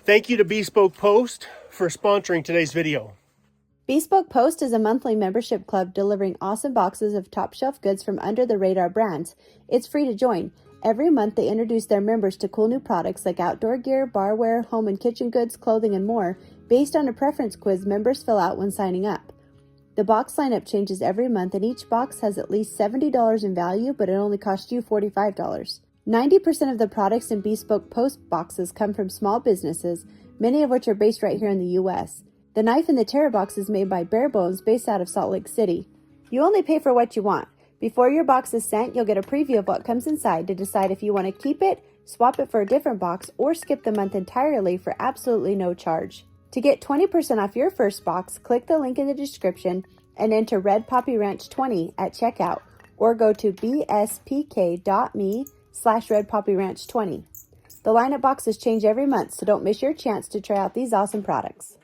Thank you to Bespoke Post for sponsoring today's video. Bespoke Post is a monthly membership club delivering awesome boxes of top shelf goods from under the radar brands. It's free to join. Every month they introduce their members to cool new products like outdoor gear, barware, home and kitchen goods, clothing, and more, based on a preference quiz members fill out when signing up. The box lineup changes every month, and each box has at least $70 in value, but it only costs you $45. 90% of the products in Bespoke Post boxes come from small businesses, many of which are based right here in the U.S. The knife in the Terror box is made by Bare Bones, based out of Salt Lake City. You only pay for what you want. Before your box is sent, you'll get a preview of what comes inside to decide if you want to keep it, swap it for a different box, or skip the month entirely for absolutely no charge. To get 20% off your first box, click the link in the description and enter Red Poppy Ranch 20 at checkout, or go to bspk.me/Red Poppy Ranch 20. The lineup boxes change every month, so don't miss your chance to try out these awesome products.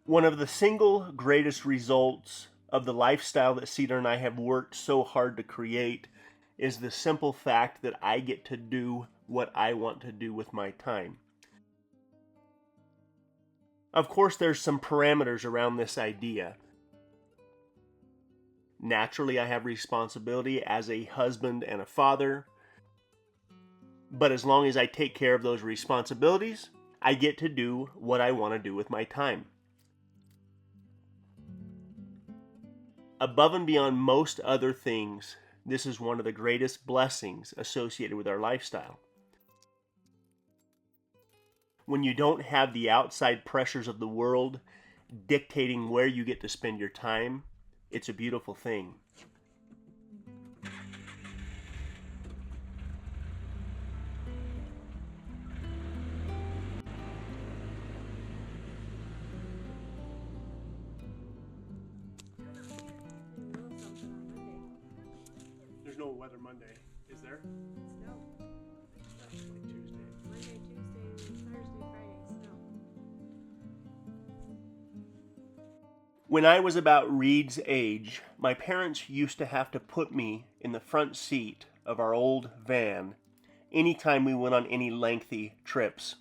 One of the single greatest results of the lifestyle that Cedar and I have worked so hard to create is the simple fact that I get to do what I want to do with my time. Of course, there's some parameters around this idea. Naturally, I have responsibility as a husband and a father, but as long as I take care of those responsibilities, I get to do what I want to do with my time. Above and beyond most other things, this is one of the greatest blessings associated with our lifestyle. When you don't have the outside pressures of the world dictating where you get to spend your time, it's a beautiful thing. There's no weather Monday, is there? Snow. That's like Tuesday. Monday, Tuesday, Thursday, Friday, snow. When I was about Reed's age, my parents used to have to put me in the front seat of our old van anytime we went on any lengthy trips.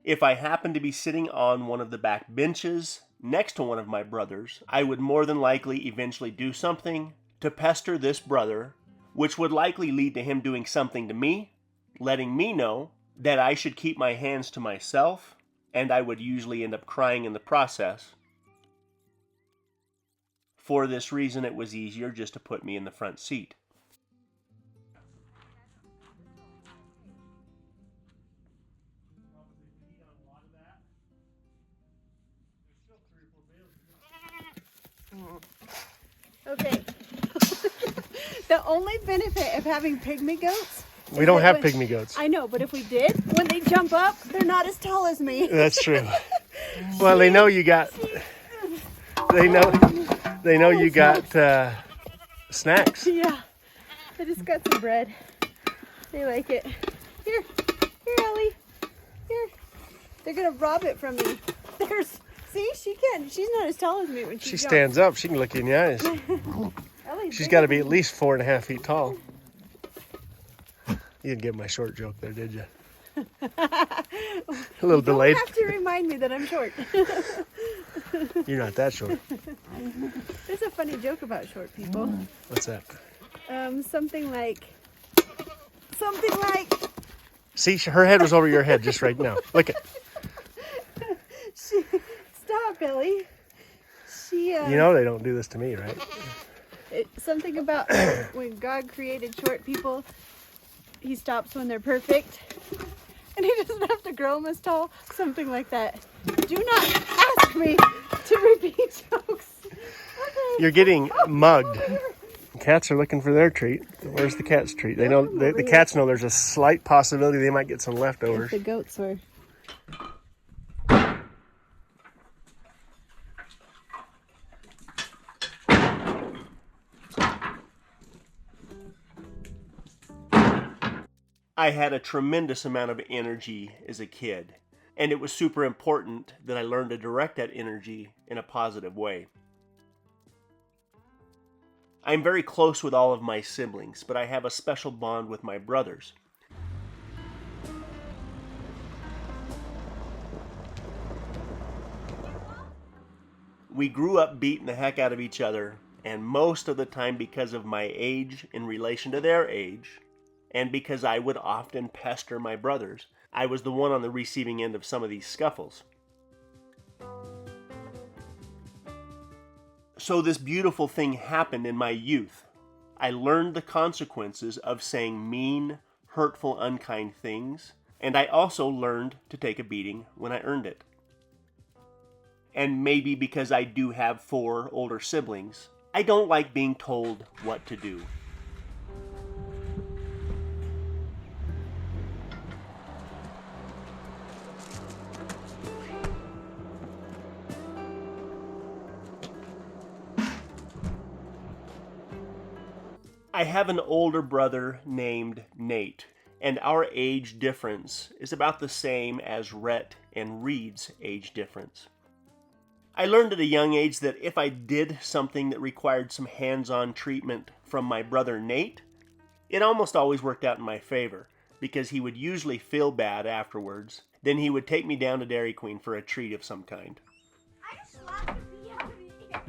If I happened to be sitting on one of the back benches next to one of my brothers, I would more than likely eventually do something to pester this brother, which would likely lead to him doing something to me, letting me know that I should keep my hands to myself, and I would usually end up crying in the process. For this reason, it was easier just to put me in the front seat. Okay. The only benefit of having pygmy goats. We don't have pygmy goats. I know, but if we did, when they jump up, they're not as tall as me. That's true. Well, they know you got. They know you got snacks. Yeah. I just got some bread. They like it. Here, Ellie. Here. They're gonna rob it from me. See, she can. She's not as tall as me when she jumps. Stands up. She can look you in the eyes. Ellie's She's big. got to be at least 4.5 feet tall. You didn't get my short joke there, did you? A little delayed. You have to remind me that I'm short. You're not that short. There's a funny joke about short people. What's that? Something like. See, her head was over your head just right now. Look at. Stop, Ellie. You know they don't do this to me, right? Something about when God created short people, he stops when they're perfect. And he doesn't have to grow them as tall. Something like that. Do not ask me to repeat jokes. Okay. You're getting mugged. Cats are looking for their treat. Where's the cat's treat? They know the cats know there's a slight possibility they might get some leftovers. The goats were. I had a tremendous amount of energy as a kid, and it was super important that I learned to direct that energy in a positive way. I'm very close with all of my siblings, but I have a special bond with my brothers. We grew up beating the heck out of each other, and most of the time because of my age in relation to their age, and because I would often pester my brothers, I was the one on the receiving end of some of these scuffles. So this beautiful thing happened in my youth. I learned the consequences of saying mean, hurtful, unkind things, and I also learned to take a beating when I earned it. And maybe because I do have 4 older siblings, I don't like being told what to do. I have an older brother named Nate, and our age difference is about the same as Rhett and Reed's age difference. I learned at a young age that if I did something that required some hands-on treatment from my brother Nate, it almost always worked out in my favor, because he would usually feel bad afterwards. Then he would take me down to Dairy Queen for a treat of some kind. I just slapped the bee out of here.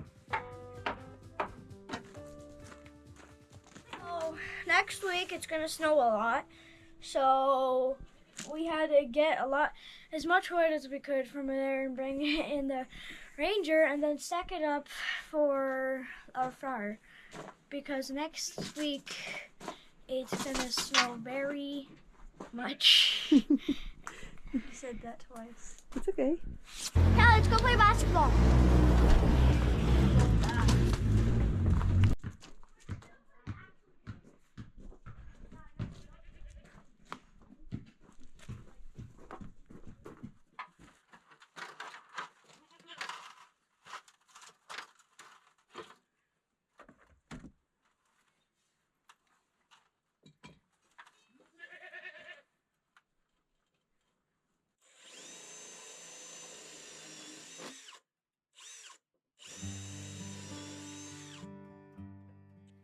So, next week it's gonna snow a lot. So, we had to get as much wood as we could from there and bring it in the Ranger and then stack it up for our fire. Because next week it's gonna snow very much. You said that twice. It's okay. Yeah, let's go play basketball.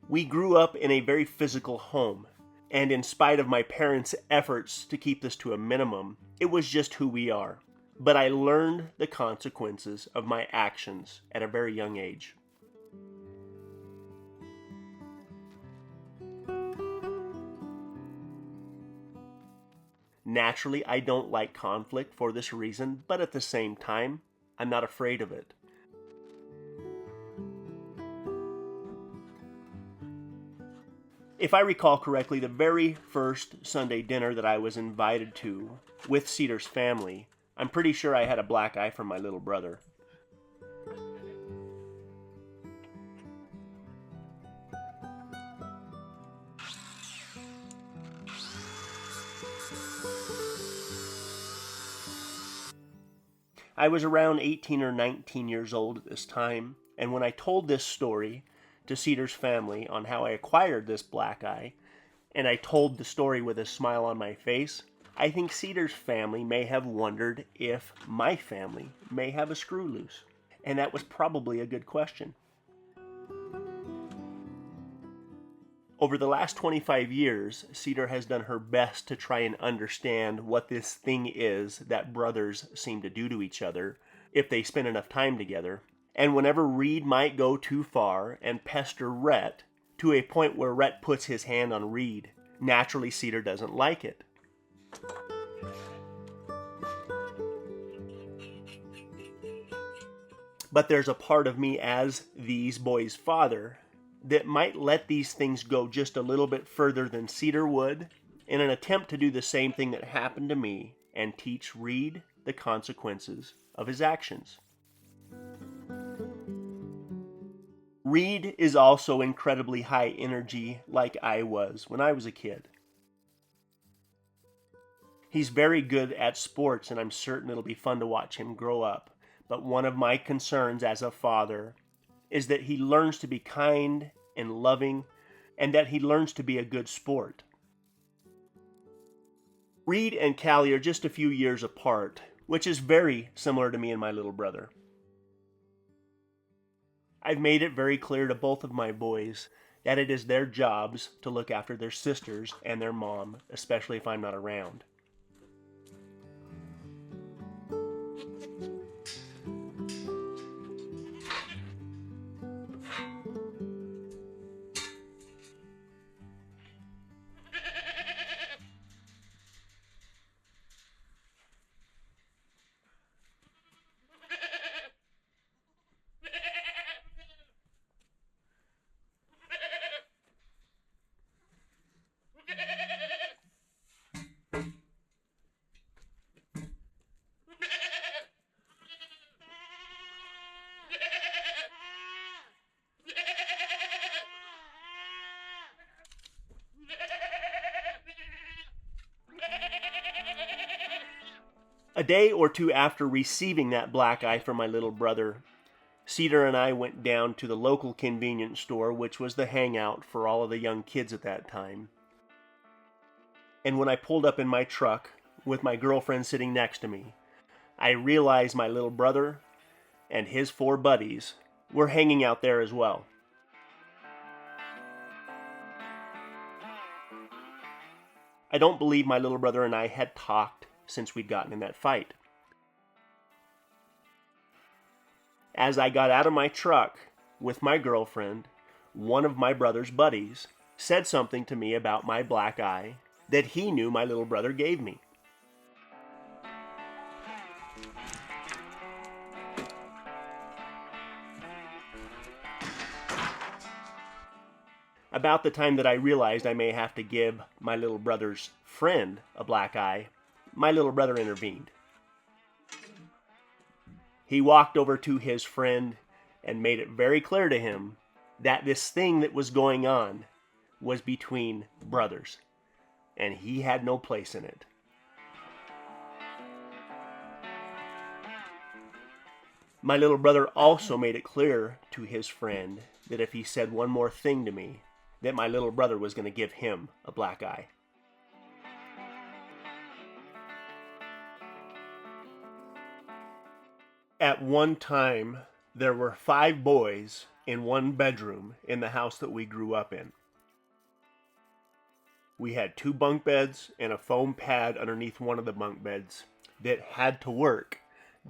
We grew up in a very physical home, and in spite of my parents' efforts to keep this to a minimum, it was just who we are. But I learned the consequences of my actions at a very young age. Naturally, I don't like conflict for this reason, but at the same time, I'm not afraid of it. If I recall correctly, the very first Sunday dinner that I was invited to with Cedar's family, I'm pretty sure I had a black eye from my little brother. I was around 18 or 19 years old at this time, and when I told this story to Cedar's family on how I acquired this black eye, and I told the story with a smile on my face, I think Cedar's family may have wondered if my family may have a screw loose. And that was probably a good question. Over the last 25 years, Cedar has done her best to try and understand what this thing is that brothers seem to do to each other if they spend enough time together. And whenever Reed might go too far and pester Rhett to a point where Rhett puts his hand on Reed, naturally Cedar doesn't like it. But there's a part of me as these boys' father that might let these things go just a little bit further than Cedar would in an attempt to do the same thing that happened to me and teach Reed the consequences of his actions. Reed is also incredibly high energy like I was when I was a kid. He's very good at sports, and I'm certain it'll be fun to watch him grow up. But one of my concerns as a father is that he learns to be kind and loving, and that he learns to be a good sport. Reed and Callie are just a few years apart, which is very similar to me and my little brother. I've made it very clear to both of my boys that it is their jobs to look after their sisters and their mom, especially if I'm not around. A day or two after receiving that black eye from my little brother, Cedar and I went down to the local convenience store, which was the hangout for all of the young kids at that time. And when I pulled up in my truck with my girlfriend sitting next to me, I realized my little brother and his 4 buddies were hanging out there as well. I don't believe my little brother and I had talked since we'd gotten in that fight. As I got out of my truck with my girlfriend, one of my brother's buddies said something to me about my black eye that he knew my little brother gave me. About the time that I realized I may have to give my little brother's friend a black eye, my little brother intervened. He walked over to his friend and made it very clear to him that this thing that was going on was between brothers, and he had no place in it. My little brother also made it clear to his friend that if he said one more thing to me, that my little brother was going to give him a black eye. At one time, there were 5 boys in one bedroom in the house that we grew up in. We had 2 bunk beds and a foam pad underneath one of the bunk beds that had to work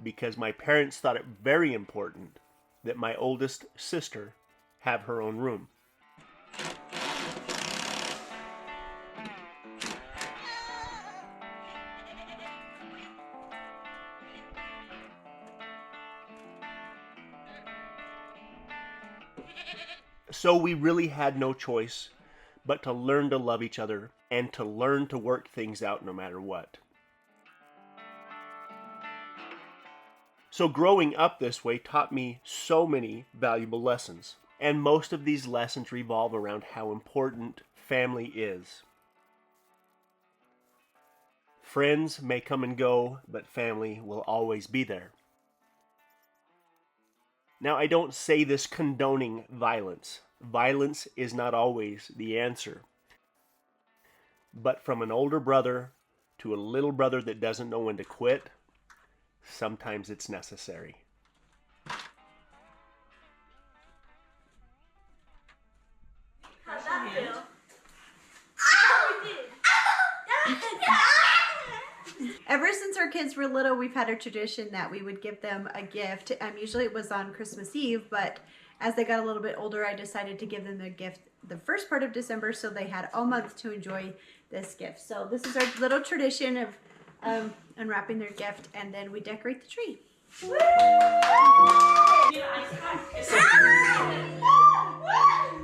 because my parents thought it very important that my oldest sister have her own room. So we really had no choice but to learn to love each other and to learn to work things out no matter what. So growing up this way taught me so many valuable lessons, and most of these lessons revolve around how important family is. Friends may come and go, but family will always be there. Now, I don't say this condoning violence. Violence is not always the answer. But from an older brother to a little brother that doesn't know when to quit, sometimes it's necessary. How's that feel? Ever since our kids were little, we've had a tradition that we would give them a gift. Usually it was on Christmas Eve, but as they got a little bit older, I decided to give them the gift the first part of December, so they had all month to enjoy this gift. So this is our little tradition of unwrapping their gift, and then we decorate the tree.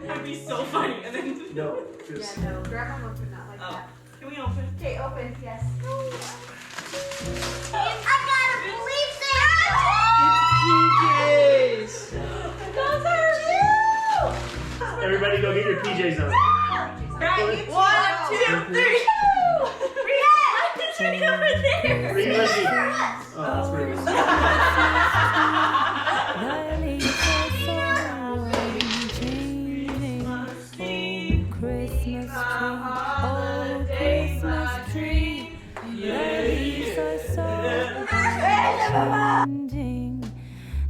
That'd be so funny. And then No, Yeah, no, grab them open, not like that. Can we open? Okay, open, yes. I gotta believe PJs. those are cute! everybody go get your PJs on. Right. 1, 2, 3. It's right over there! Bring Lindsay. Oh, that's pretty good.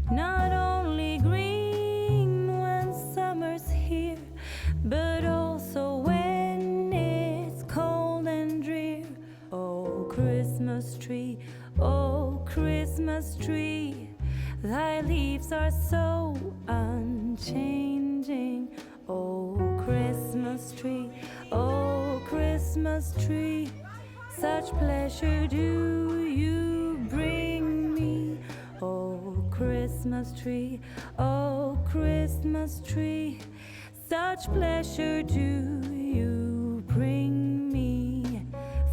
Not only green when summer's here, but also when it's cold and drear. Oh, Christmas tree, thy leaves are so unchanging. Oh, Christmas tree, such pleasure do you bring me. Oh, Christmas tree, such pleasure do you bring me.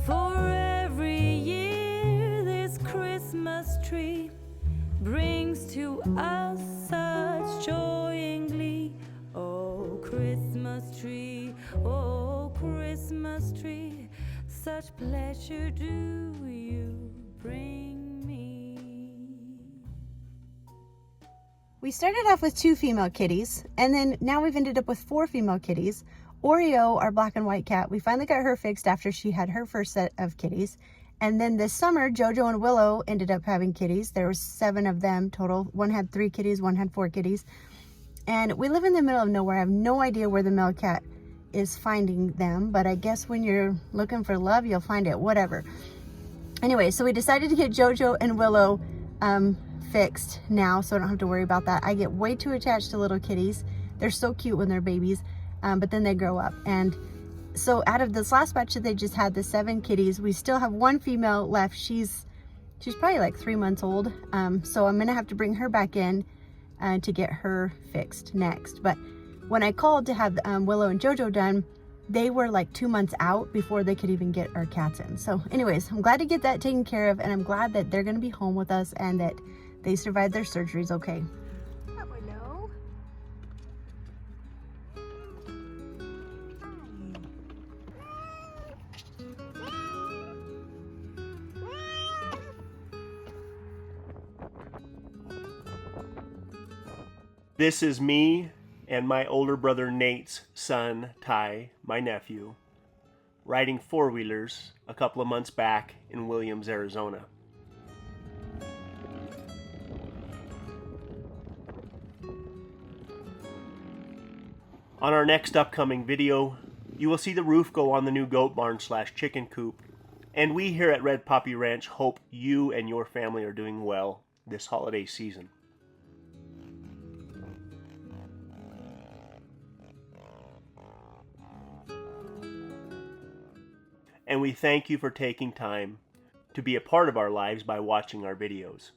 For every year this Christmas tree brings to us such joy and glee. Oh, Christmas tree, such pleasure do you bring me. We started off with 2 female kitties, and then now we've ended up with 4 female kitties. Oreo, our black and white cat, we finally got her fixed after she had her first set of kitties. And then this summer, Jojo and Willow ended up having kitties. There was 7 of them total. One had 3 kitties, one had 4 kitties. And we live in the middle of nowhere. I have no idea where the male cat is finding them, but I guess when you're looking for love, you'll find it, whatever. Anyway, so we decided to get Jojo and Willow fixed now, so I don't have to worry about that. I get way too attached to little kitties. They're so cute when they're babies, but then they grow up. And so out of this last batch that they just had, the 7 kitties, we still have 1 female left. She's probably like 3 months old. So I'm gonna have to bring her back in to get her fixed next. But when I called to have Willow and Jojo done, they were like 2 months out before they could even get our cats in. So anyways, I'm glad to get that taken care of, and I'm glad that they're gonna be home with us and that they survived their surgeries okay. Hello. This is me and my older brother Nate's son, Ty, my nephew, riding 4-wheelers a couple of months back in Williams, Arizona. On our next upcoming video, you will see the roof go on the new goat barn / chicken coop, and we here at Red Poppy Ranch hope you and your family are doing well this holiday season. And we thank you for taking time to be a part of our lives by watching our videos.